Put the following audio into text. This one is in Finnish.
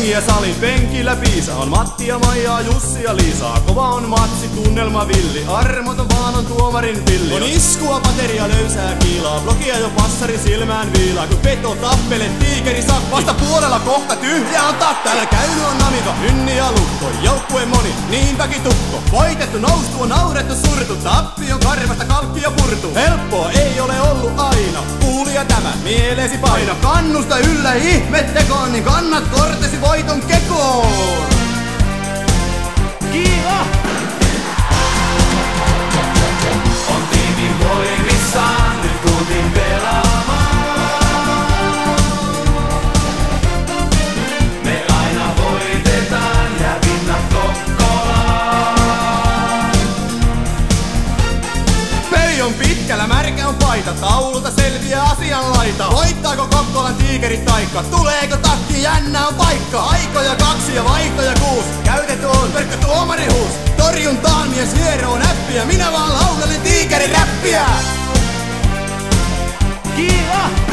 Jengiä salin penkillä piisa. On Matti ja Maija, Jussi ja Liisa. Kova on matsi, tunnelma villi. Armoton vaan on tuomarin pilli. On iskua, pateria, löysää kiilaa. Blogia jo passari silmään viilaa. Kun peto tappelee, tiikeri saa. Vasta puolella kohta tyhjä on takka. Täällä käynyt on Namika, Nynni ja Lukko. Joukkue moni, niin väkitukko. Voitettu, noustu, on naurettu, surtu. Tappion karvasta kalkki ja purtu. Helppoa ei ole ollut aina. Kuulija tämä, mieleesi paina. Kannusta yllä ihmettekoon, niin kannat kortesi voiton kekoon. Kiitos! On tiimi voimissaan, nyt tultiin pelaamaan. Me aina voitetaan ja pinnat Kokkolaan. Peli on pitkällä, märkä on paita. Taululta selviää asianlaita. Voittaako Kokkolan tiikerit taikka? Tuleeko takki, jännä on paikka. Aikoja 2 ja vaihtoja 6. Käytetty on pelkkä tuomarihuus. Torjuntaan mies hieroo näppiä. Minä vaan laulelen tiikeriräppiä. Kiitos!